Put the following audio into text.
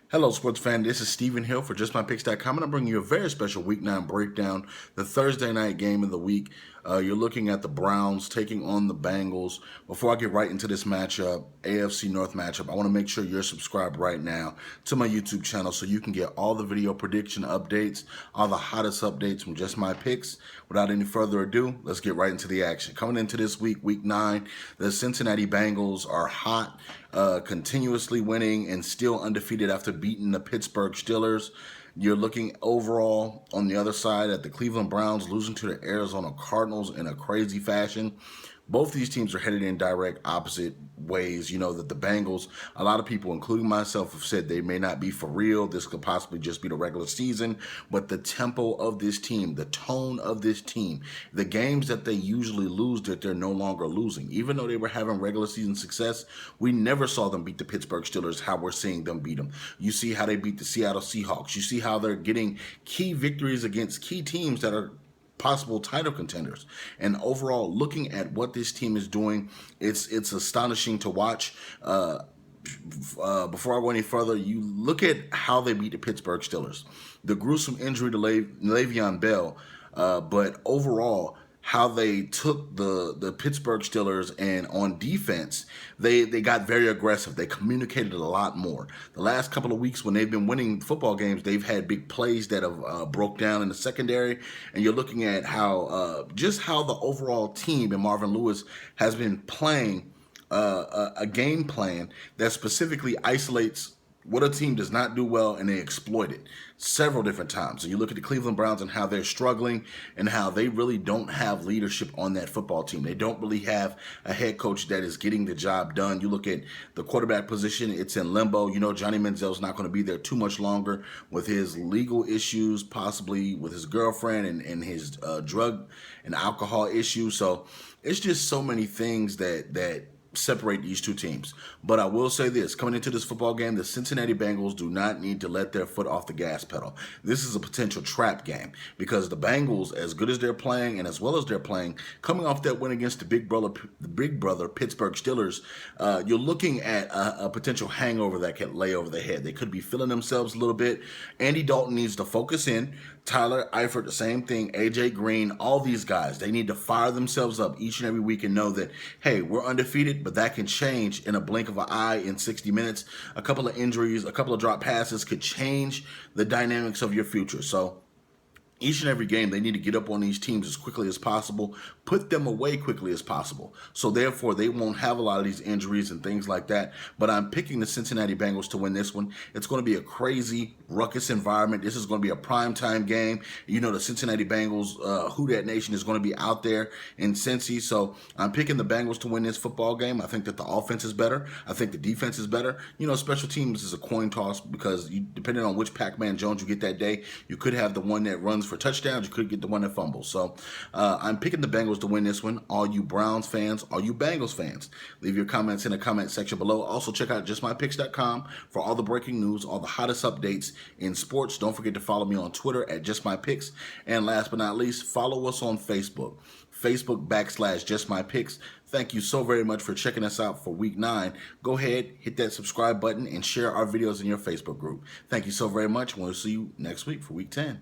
Hello, sports fan. This is Stephen Hill for JustMyPicks.com, and I'm bringing you a very special Week 9 breakdown, the Thursday night game of the week. You're looking at the Browns taking on the Bengals. Before I get right into this matchup, AFC North matchup, I want to make sure you're subscribed right now to my YouTube channel so you can get all the video prediction updates, all the hottest updates from Just My Picks. Without any further ado, let's get right into the action. Coming into this week, Week 9, the Cincinnati Bengals are hot, continuously winning and still undefeated after beating the Pittsburgh Steelers. You're looking overall on the other side at the Cleveland Browns losing to the Arizona Cardinals in a crazy fashion. Both these teams are headed in direct opposite ways. You know that the Bengals, a lot of people, including myself, have said they may not be for real. This could possibly just be the regular season. But the tempo of this team, the tone of this team, the games that they usually lose that they're no longer losing. Even though they were having regular season success, we never saw them beat the Pittsburgh Steelers how we're seeing them beat them. You see how they beat the Seattle Seahawks. You see how they're getting key victories against key teams that are possible title contenders. And overall, looking at what this team is doing, it's astonishing to watch. Before I go any further, you look at how they beat the Pittsburgh Steelers. The gruesome injury to Le'Veon Bell, but overall, how they took the Pittsburgh Steelers, and on defense, they got very aggressive. They communicated a lot more. The last couple of weeks when they've been winning football games, they've had big plays that have broke down in the secondary, and you're looking at how just how the overall team and Marvin Lewis has been playing a game plan that specifically isolates what a team does not do well, and they exploit it several different times. And you look at the Cleveland Browns and how they're struggling and how they really don't have leadership on that football team. They don't really have a head coach that is getting the job done. You look at the quarterback position, it's in limbo. You know, Johnny Manziel's not going to be there too much longer with his legal issues, possibly with his girlfriend and his drug and alcohol issues. So it's just so many things that separate these two teams. But I will say this, coming into this football game, the Cincinnati Bengals do not need to let their foot off the gas pedal. This is a potential trap game because the Bengals, as good as they're playing and as well as they're playing, coming off that win against the big brother Pittsburgh Steelers, you're looking at a potential hangover that could lay over their head. They could be feeling themselves a little bit. Andy Dalton needs to focus in. Tyler Eifert, the same thing. AJ Green, all these guys, they need to fire themselves up each and every week and know that, hey, we're undefeated, but that can change in a blink of an eye in 60 minutes. A couple of injuries, a couple of drop passes could change the dynamics of your future. So each and every game, they need to get up on these teams as quickly as possible, put them away quickly as possible. So therefore, they won't have a lot of these injuries and things like that. But I'm picking the Cincinnati Bengals to win this one. It's going to be a crazy, ruckus environment. This is going to be a primetime game. You know, the Cincinnati Bengals, Who Dat Nation is going to be out there in Cincy. So I'm picking the Bengals to win this football game. I think that the offense is better. I think the defense is better. You know, special teams is a coin toss because depending on which Pac-Man Jones you get that day, you could have the one that runs for touchdowns, you could get the one that fumbles. So I'm picking the Bengals to win this one. All you Browns fans, all you Bengals fans, leave your comments in the comment section below. Also check out JustMyPicks.com for all the breaking news, all the hottest updates in sports. Don't forget to follow me on Twitter at JustMyPicks. And last but not least, follow us on Facebook. Facebook.com/JustMyPicks. Thank you so very much for checking us out for week 9. Go ahead, hit that subscribe button and share our videos in your Facebook group. Thank you so very much. We'll see you next week for week 10.